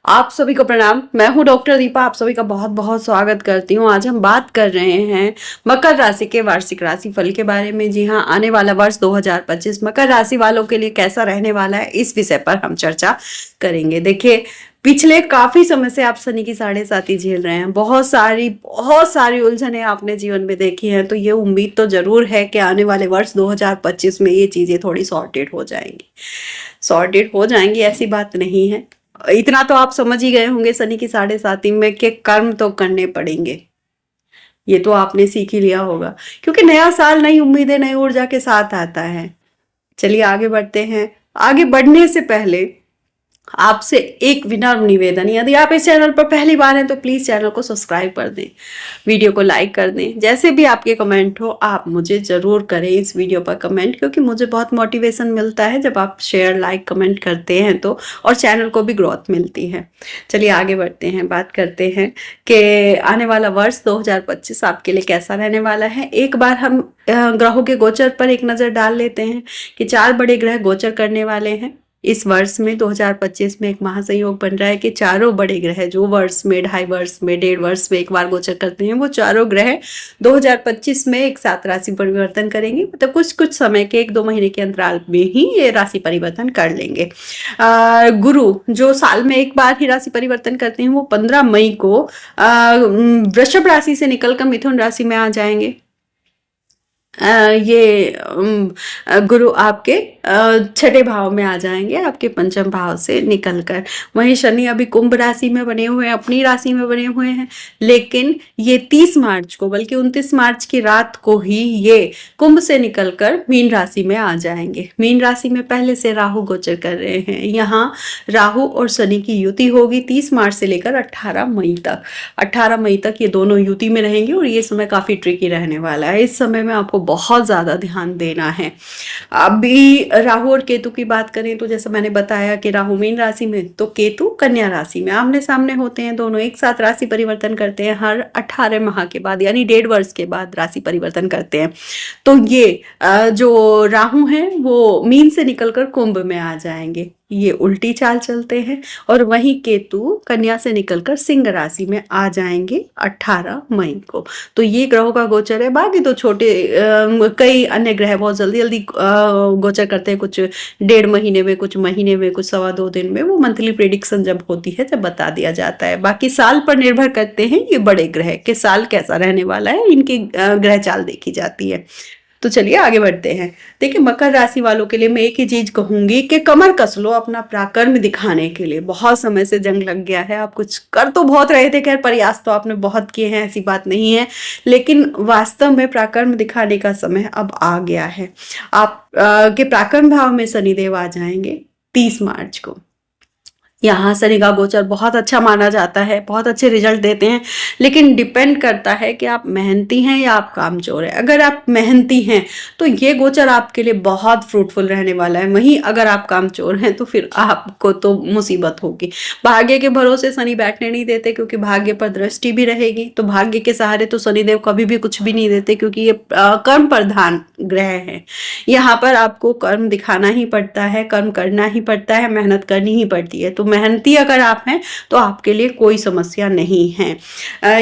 आप सभी को प्रणाम। मैं हूं डॉक्टर दीपा। आप सभी का बहुत बहुत स्वागत करती हूं। आज हम बात कर रहे हैं मकर राशि के वार्षिक राशि फल के बारे में। जी हां, आने वाला वर्ष 2025 मकर राशि वालों के लिए कैसा रहने वाला है, इस विषय पर हम चर्चा करेंगे। देखिए, पिछले काफी समय से आप शनि की साढ़े साती झेल रहे हैं। बहुत सारी उलझनें आपने जीवन में देखी हैं। तो ये उम्मीद तो जरूर है कि आने वाले वर्ष 2025 में ये चीजें थोड़ी सॉर्टेड हो जाएंगी, ऐसी बात नहीं है। इतना तो आप समझ ही गए होंगे शनि की साढ़े साती में कि कर्म तो करने पड़ेंगे। ये तो आपने सीख ही लिया होगा, क्योंकि नया साल नई उम्मीदें नई ऊर्जा के साथ आता है। चलिए आगे बढ़ते हैं। आगे बढ़ने से पहले आपसे एक विनम्र निवेदन, यदि आप इस चैनल पर पहली बार हैं तो प्लीज चैनल को सब्सक्राइब कर दें, वीडियो को लाइक कर दें। जैसे भी आपके कमेंट हो आप मुझे जरूर करें इस वीडियो पर कमेंट, क्योंकि मुझे बहुत मोटिवेशन मिलता है जब आप शेयर लाइक कमेंट करते हैं तो, और चैनल को भी ग्रोथ मिलती है। चलिए आगे बढ़ते हैं, बात करते हैं कि आने वाला वर्ष 2025 आपके लिए कैसा रहने वाला है। एक बार हम ग्रहों के गोचर पर एक नजर डाल लेते हैं कि 4 बड़े ग्रह गोचर करने वाले हैं इस वर्ष में। 2025 में एक महासंयोग बन रहा है कि चारों बड़े ग्रह जो वर्ष में, 2.5 वर्ष में, 1.5 वर्ष में एक बार गोचर करते हैं, वो चारों ग्रह 2025 में एक साथ राशि परिवर्तन करेंगे। मतलब कुछ समय के 1-2 महीने के अंतराल में ही ये राशि परिवर्तन कर लेंगे। गुरु जो साल में एक बार ही राशि परिवर्तन करते हैं, वो 15 मई को वृषभ राशि से निकलकर मिथुन राशि में आ जाएंगे। गुरु आपके छठे भाव में आ जाएंगे, आपके पंचम भाव से निकलकर। वहीं शनि अभी कुंभ राशि में बने हुए हैं, अपनी राशि में बने हुए हैं, लेकिन ये 30 मार्च को, बल्कि 29 मार्च की रात को ही ये कुंभ से निकलकर मीन राशि में आ जाएंगे। मीन राशि में पहले से राहु गोचर कर रहे हैं। यहाँ राहु और शनि की युति होगी 30 मार्च से लेकर 18 मई तक। 18 मई तक ये दोनों युति में रहेंगे और ये समय काफी ट्रिकी रहने वाला है। इस समय में आपको बहुत ज्यादा ध्यान देना है। अभी राहु और केतु की बात करें तो जैसे मैंने बताया कि राहु मीन राशि में तो केतु कन्या राशि में आमने सामने होते हैं। दोनों एक साथ राशि परिवर्तन करते हैं हर 18 माह के बाद, यानी 1.5 वर्ष के बाद राशि परिवर्तन करते हैं। तो ये जो राहु हैं वो मीन से निकलकर कुंभ में आ जाएंगे, ये उल्टी चाल चलते हैं। और वहीं केतु कन्या से निकलकर सिंह राशि में आ जाएंगे 18 मई को। तो ये ग्रहों का गोचर है। बाकी तो छोटे कई अन्य ग्रह बहुत जल्दी जल्दी गोचर करते हैं, कुछ 1.5 महीने में, कुछ महीने में, कुछ 1.25 दिन में। वो मंथली प्रेडिक्शन जब होती है जब बता दिया जाता है। बाकी साल पर निर्भर करते हैं ये बड़े ग्रह के साल कैसा रहने वाला है, इनकी ग्रह चाल देखी जाती है। तो चलिए आगे बढ़ते हैं। देखिए, मकर राशि वालों के लिए मैं एक ही चीज कहूंगी कि कमर कस लो अपना पराक्रम दिखाने के लिए। बहुत समय से जंग लग गया है, आप कुछ कर तो बहुत रहे थे, खैर प्रयास तो आपने बहुत किए हैं, ऐसी बात नहीं है, लेकिन वास्तव में पराक्रम दिखाने का समय अब आ गया है। आप के पराक्रम भाव में शनिदेव आ जाएंगे 30 मार्च को। यहाँ शनि का गोचर बहुत अच्छा माना जाता है, बहुत अच्छे रिजल्ट देते हैं, लेकिन डिपेंड करता है कि आप मेहनती हैं या आप कामचोर हैं। अगर आप मेहनती हैं तो ये गोचर आपके लिए बहुत फ्रूटफुल रहने वाला है। वहीं अगर आप कामचोर हैं तो फिर आपको तो मुसीबत होगी। भाग्य के भरोसे शनि बैठने नहीं देते, क्योंकि भाग्य पर दृष्टि भी रहेगी। तो भाग्य के सहारे तो शनिदेव कभी भी कुछ भी नहीं देते, क्योंकि ये कर्म प्रधान ग्रह है। यहाँ पर आपको कर्म दिखाना ही पड़ता है, कर्म करना ही पड़ता है, मेहनत करनी ही पड़ती है। तो मेहनती अगर आप हैं तो आपके लिए कोई समस्या नहीं है।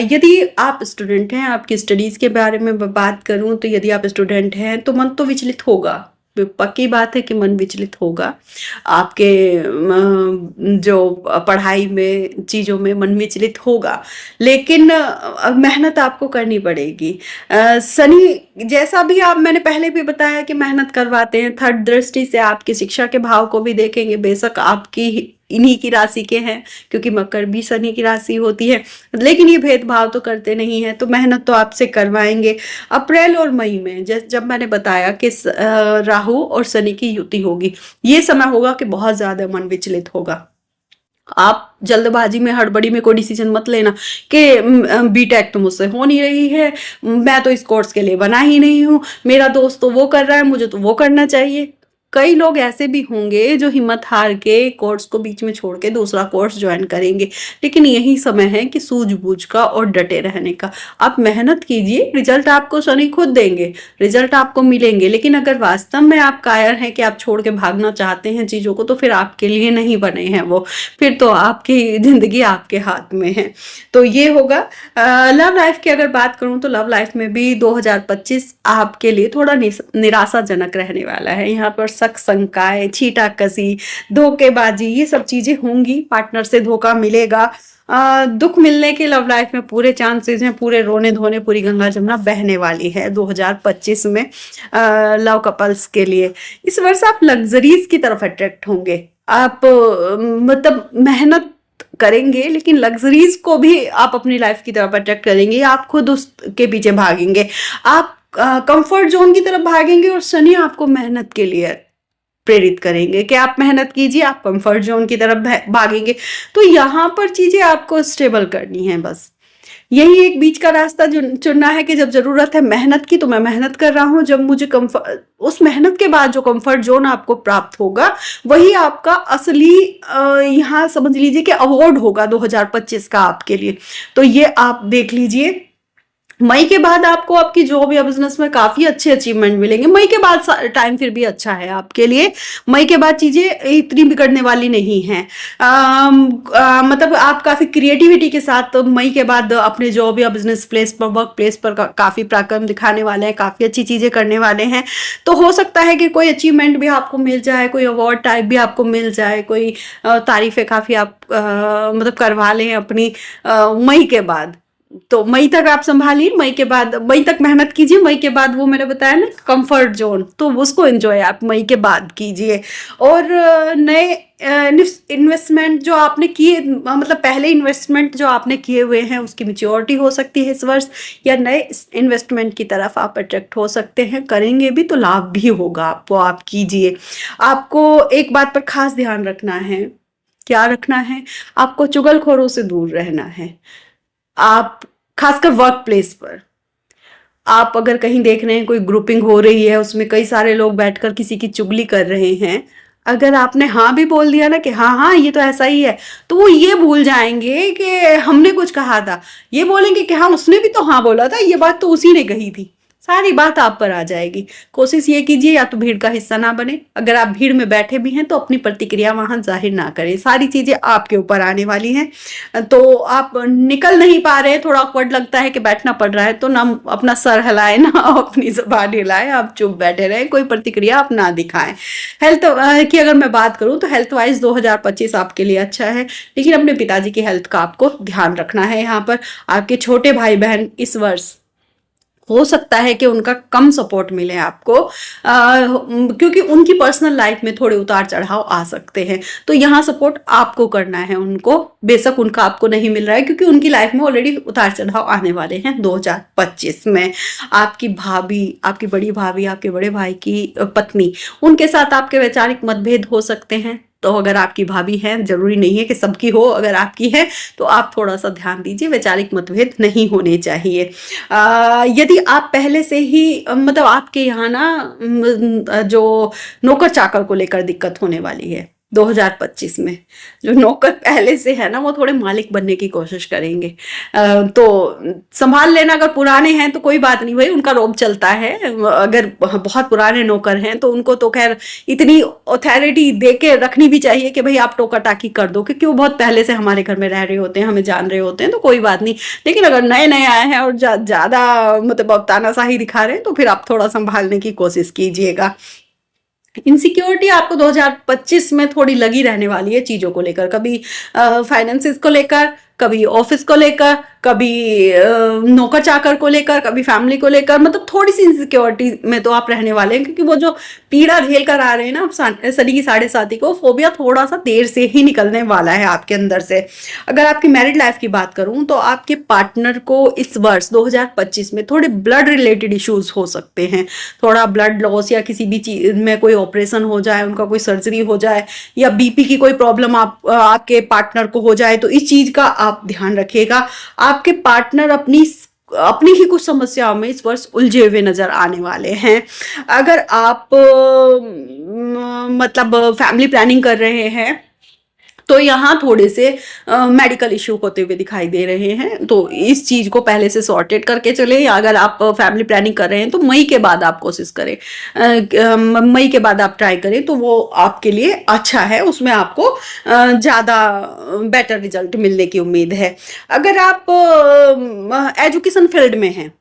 यदि आप स्टूडेंट हैं, आपकी स्टडीज के बारे में बात करूं तो यदि आप स्टूडेंट हैं तो मन तो विचलित होगा, पक्की बात है कि मन विचलित होगा। आपके जो पढ़ाई में, चीज़ों में मन विचलित होगा, लेकिन मेहनत आपको करनी पड़ेगी। शनि जैसा भी आप, मैंने पहले भी बताया कि मेहनत करवाते हैं। थर्ड दृष्टि से आपकी शिक्षा के भाव को भी देखेंगे। बेशक आपकी इन्हीं की राशि के हैं, क्योंकि मकर भी शनि की राशि होती है, लेकिन ये भेदभाव तो करते नहीं है। तो मेहनत तो आपसे करवाएंगे। अप्रैल और मई में जब मैंने बताया कि राहु और शनि की युति होगी, ये समय होगा कि बहुत ज्यादा मन विचलित होगा। आप जल्दबाजी में, हड़बड़ी में कोई डिसीजन मत लेना कि बीटेक तो मुझसे हो नहीं रही है, मैं तो इस कोर्स के लिए बना ही नहीं हूँ, मेरा दोस्त तो वो कर रहा है, मुझे तो वो करना चाहिए। कई लोग ऐसे भी होंगे जो हिम्मत हार के कोर्स को बीच में छोड़ के दूसरा कोर्स ज्वाइन करेंगे, लेकिन यही समय है कि सूझबूझ का और डटे रहने का। आप मेहनत कीजिए, रिजल्ट आपको शनि खुद देंगे, रिजल्ट आपको मिलेंगे। लेकिन अगर वास्तव में आप कायर हैं कि आप छोड़ के भागना चाहते हैं चीज़ों को, तो फिर आपके लिए नहीं बने हैं वो, फिर तो आपकी ज़िंदगी आपके हाथ में है। तो ये होगा। लव लाइफ की अगर बात करूं तो लव लाइफ में भी 2025 आपके लिए थोड़ा निराशाजनक रहने वाला है। यहाँ पर शक, शंकाएं, छीटाकसी, धोखेबाजी, ये सब चीजें होंगी। पार्टनर से धोखा मिलेगा। दुख मिलने के लव लाइफ में पूरे चांसेस हैं। पूरे रोने धोने पूरी गंगा जमुना बहने वाली है 2025 में लव कपल्स के लिए। इस वर्ष आप लग्जरीज की तरफ अट्रैक्ट होंगे। आप मतलब मेहनत करेंगे, लेकिन लग्जरीज को भी आप अपनी लाइफ की तरफ अट्रैक्ट करेंगे। आप खुद उसके पीछे भागेंगे, आप कंफर्ट जोन की तरफ भागेंगे, और शनि आपको मेहनत के लिए प्रेरित करेंगे कि आप मेहनत कीजिए, आप कंफर्ट जोन की तरफ भागेंगे। तो यहाँ पर चीजें आपको स्टेबल करनी है, बस यही एक बीच का रास्ता चुनना है कि जब जरूरत है मेहनत की तो मैं मेहनत कर रहा हूं, जब मुझे कंफर्ट, उस मेहनत के बाद जो कंफर्ट जोन आपको प्राप्त होगा वही आपका असली यहाँ समझ लीजिए कि अवार्ड होगा 2025 का आपके लिए। तो ये आप देख लीजिए। मई के बाद आपको आपकी जॉब या बिजनेस में काफी अच्छे अचीवमेंट मिलेंगे। मई के बाद टाइम फिर भी अच्छा है आपके लिए। मई के बाद चीजें इतनी बिगड़ने वाली नहीं हैं। मतलब आप काफी क्रिएटिविटी के साथ मई के बाद अपने जॉब या बिजनेस प्लेस पर, वर्क प्लेस पर काफी पराक्रम दिखाने वाले हैं, काफी अच्छी चीजें करने वाले हैं। तो हो सकता है कि कोई अचीवमेंट भी आपको मिल जाए, कोई अवार्ड टाइप भी आपको मिल जाए, कोई तारीफें काफी आप मतलब करवा लें अपनी मई के बाद। तो मई तक आप संभालिए, मई के बाद, मई तक मेहनत कीजिए। मई के बाद वो मैंने बताया ना कंफर्ट जोन, तो उसको एंजॉय आप मई के बाद कीजिए। और नए इन्वेस्टमेंट जो आपने किए, मतलब पहले इन्वेस्टमेंट जो आपने किए हुए हैं उसकी मैच्योरिटी हो सकती है इस वर्ष, या नए इन्वेस्टमेंट की तरफ आप अट्रैक्ट हो सकते हैं। करेंगे भी तो लाभ भी होगा आपको, आप कीजिए। आपको एक बात पर खास ध्यान रखना है। क्या रखना है? आपको चुगलखोरों से दूर रहना है। आप खासकर वर्क प्लेस पर, आप अगर कहीं देख रहे हैं कोई ग्रुपिंग हो रही है, उसमें कई सारे लोग बैठकर किसी की चुगली कर रहे हैं, अगर आपने हाँ भी बोल दिया ना कि हाँ हाँ ये तो ऐसा ही है, तो वो ये भूल जाएंगे कि हमने कुछ कहा था। ये बोलेंगे कि हाँ उसने भी तो हाँ बोला था, ये बात तो उसी ने कही थी। सारी बात आप पर आ जाएगी। कोशिश ये कीजिए या तो भीड़ का हिस्सा ना बने, अगर आप भीड़ में बैठे भी हैं तो अपनी प्रतिक्रिया वहां जाहिर ना करें। सारी चीजें आपके ऊपर आने वाली हैं। तो आप निकल नहीं पा रहे, थोड़ा ऑकवर्ड लगता है कि बैठना पड़ रहा है, तो ना अपना सर हिलाए ना अपनी जुबान हिलाए, आप चुप बैठे रहे, कोई प्रतिक्रिया आप ना दिखाएं। हेल्थ की अगर मैं बात करूं तो हेल्थ वाइज 2025 आपके लिए अच्छा है, लेकिन अपने पिताजी की हेल्थ का आपको ध्यान रखना है। यहाँ पर आपके छोटे भाई बहन इस वर्ष हो सकता है कि उनका कम सपोर्ट मिले आपको, क्योंकि उनकी पर्सनल लाइफ में थोड़े उतार चढ़ाव आ सकते हैं। तो यहाँ सपोर्ट आपको करना है उनको, बेशक उनका आपको नहीं मिल रहा है, क्योंकि उनकी लाइफ में ऑलरेडी उतार चढ़ाव आने वाले हैं 2025 में। आपकी भाभी, आपकी बड़ी भाभी, आपके बड़े भाई की पत्नी, उनके साथ आपके वैचारिक मतभेद हो सकते हैं। तो अगर आपकी भाभी है, जरूरी नहीं है कि सबकी हो, अगर आपकी है तो आप थोड़ा सा ध्यान दीजिए, वैचारिक मतभेद नहीं होने चाहिए। यदि आप पहले से ही मतलब आपके यहाँ ना जो नौकर चाकर को लेकर दिक्कत होने वाली है 2025 में, जो नौकर पहले से है ना वो थोड़े मालिक बनने की कोशिश करेंगे। तो संभाल लेना, अगर पुराने हैं तो कोई बात नहीं भाई, उनका रोब चलता है। अगर बहुत पुराने नौकर हैं तो उनको तो खैर इतनी अथॉरिटी दे के रखनी भी चाहिए कि भाई आप टोका टाकी कर दो, क्योंकि वो बहुत पहले से हमारे घर में रह रहे होते हैं, हमें जान रहे होते हैं, तो कोई बात नहीं। लेकिन अगर नए नए आए हैं और ज्यादा मतलब अब तानाशाही दिखा रहे हैं, तो फिर आप थोड़ा संभालने की कोशिश कीजिएगा। इनसिक्योरिटी आपको 2025 में थोड़ी लगी रहने वाली है चीजों को लेकर, कभी फाइनेंसेस को लेकर, कभी ऑफिस को लेकर, कभी नौकर चाकर को लेकर, कभी फैमिली को लेकर, मतलब थोड़ी सी इनसिक्योरिटी में तो आप रहने वाले हैं, क्योंकि वो जो पीड़ा झेल कर आ रहे हैं ना आप शनि की 7.5 को, फोबिया थोड़ा सा देर से ही निकलने वाला है आपके अंदर से। अगर आपकी मैरिड लाइफ की बात करूं तो आपके पार्टनर को इस वर्ष 2025 में थोड़े ब्लड रिलेटेड इश्यूज हो सकते हैं। थोड़ा ब्लड लॉस या किसी भी चीज में कोई ऑपरेशन हो जाए, उनका कोई सर्जरी हो जाए, या बीपी की कोई प्रॉब्लम आपके पार्टनर को हो जाए, तो इस चीज का आप ध्यान रखिएगा। आपके पार्टनर अपनी ही कुछ समस्याओं में इस वर्ष उलझे हुए नजर आने वाले हैं। अगर आप मतलब फैमिली प्लानिंग कर रहे हैं तो यहाँ थोड़े से मेडिकल इश्यू होते हुए दिखाई दे रहे हैं, तो इस चीज को पहले से सॉर्टेड करके चले। अगर आप फैमिली प्लानिंग कर रहे हैं तो मई के बाद आप कोशिश करें, मई के बाद आप ट्राई करें तो वो आपके लिए अच्छा है, उसमें आपको ज़्यादा बेटर रिजल्ट मिलने की उम्मीद है। अगर आप एजुकेशन फील्ड में हैं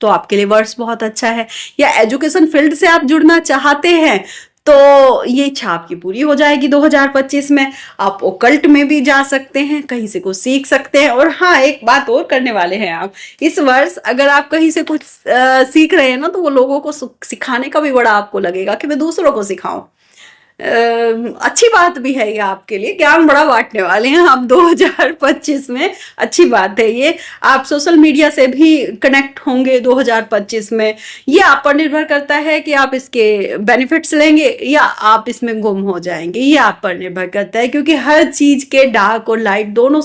तो आपके लिए वर्ष बहुत अच्छा है, या एजुकेशन फील्ड से आप जुड़ना चाहते हैं तो ये इच्छा आपकी पूरी हो जाएगी 2025 में। आप ओकल्ट में भी जा सकते हैं, कहीं से कुछ सीख सकते हैं। और हाँ, एक बात और करने वाले हैं आप इस वर्ष, अगर आप कहीं से कुछ सीख रहे हैं ना, तो वो लोगों को सिखाने का भी बड़ा आपको लगेगा कि मैं दूसरों को सिखाऊं। अच्छी बात भी है ये आपके लिए, ज्ञान बड़ा बांटने वाले हैं आप 2025 में, अच्छी बात है ये। आप सोशल मीडिया से भी कनेक्ट होंगे 2025 में। ये आप पर निर्भर करता है कि आप इसके बेनिफिट्स लेंगे या आप इसमें गुम हो जाएंगे, ये आप पर निर्भर करता है, क्योंकि हर चीज के डार्क और लाइट दोनों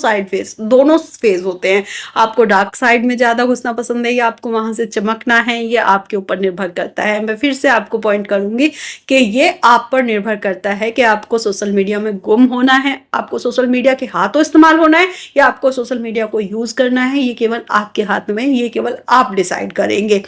दोनों फेज होते हैं। आपको डार्क साइड में ज्यादा घुसना पसंद है या आपको वहां से चमकना है, ये आपके ऊपर निर्भर करता है। मैं फिर से आपको पॉइंट करूंगी कि ये आप पर निर्भर करता है कि आपको सोशल मीडिया में गुम होना है, आपको सोशल मीडिया के हाथों इस्तेमाल होना है, या आपको सोशल मीडिया को यूज करना है। ये केवल आपके हाथ में, ये केवल आप डिसाइड करेंगे।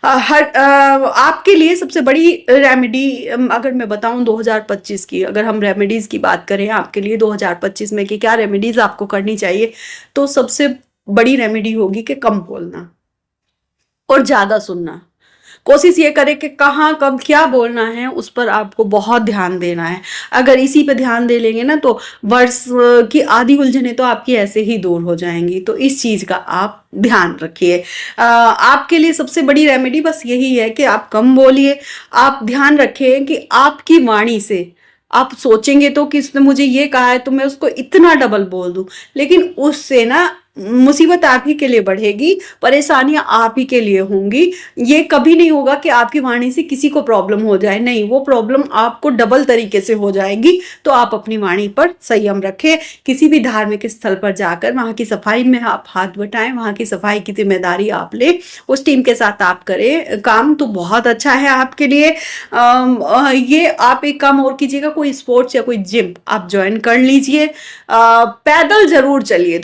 आपके लिए सबसे बड़ी रेमेडी अगर मैं बताऊं 2025 की, अगर हम रेमेडीज की बात करें आपके लिए 2025 में कि क्या रेमेडीज आपको करनी चाहिए, तो सबसे बड़ी रेमेडी होगी कि कम बोलना और ज्यादा सुनना। कोशिश ये करें कि कहाँ कब क्या बोलना है, उस पर आपको बहुत ध्यान देना है। अगर इसी पे ध्यान दे लेंगे ना तो वर्ष की आधी उलझने तो आपकी ऐसे ही दूर हो जाएंगी। तो इस चीज का आप ध्यान रखिए। आपके लिए सबसे बड़ी रेमेडी बस यही है कि आप कम बोलिए। आप ध्यान रखें कि आपकी वाणी से आप सोचेंगे तो कि इसने मुझे ये कहा है तो मैं उसको इतना डबल बोल दूं, लेकिन उससे ना मुसीबत आप ही के लिए बढ़ेगी, परेशानियां आप ही के लिए होंगी। ये कभी नहीं होगा कि आपकी वाणी से किसी को प्रॉब्लम हो जाए, नहीं, वो प्रॉब्लम आपको डबल तरीके से हो जाएगी। तो आप अपनी वाणी पर संयम रखें। किसी भी धार्मिक स्थल पर जाकर वहां की सफाई में आप हाथ बटाएं, वहां की सफाई की जिम्मेदारी आप ले, उस टीम के साथ आप करें काम, तो बहुत अच्छा है आपके लिए। ये आप एक काम और कीजिएगा, कोई स्पोर्ट्स या कोई जिम आप ज्वाइन कर लीजिए। पैदल जरूर चलिए,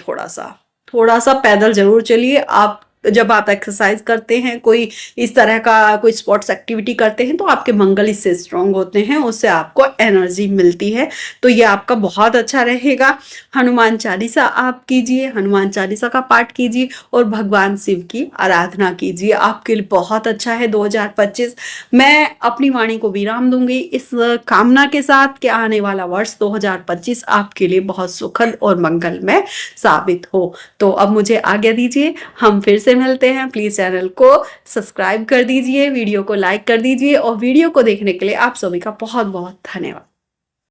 थोड़ा सा पैदल जरूर चलिए। आप जब आप एक्सरसाइज करते हैं, कोई इस तरह का कोई स्पोर्ट्स एक्टिविटी करते हैं, तो आपके मंगल इससे स्ट्रांग होते हैं, उससे आपको एनर्जी मिलती है, तो ये आपका बहुत अच्छा रहेगा। हनुमान चालीसा आप कीजिए, हनुमान चालीसा का पाठ कीजिए और भगवान शिव की आराधना कीजिए, आपके लिए बहुत अच्छा है 2025। मैं अपनी वाणी को विराम दूंगी इस कामना के साथ कि आने वाला वर्ष 2025 आपके लिए बहुत सुखद और मंगलमय साबित हो। तो अब मुझे आज्ञा दीजिए, हम फिर से मिलते हैं। प्लीज चैनल को सब्सक्राइब कर दीजिए, वीडियो को लाइक कर दीजिए और वीडियो को देखने के लिए आप सभी का बहुत बहुत धन्यवाद।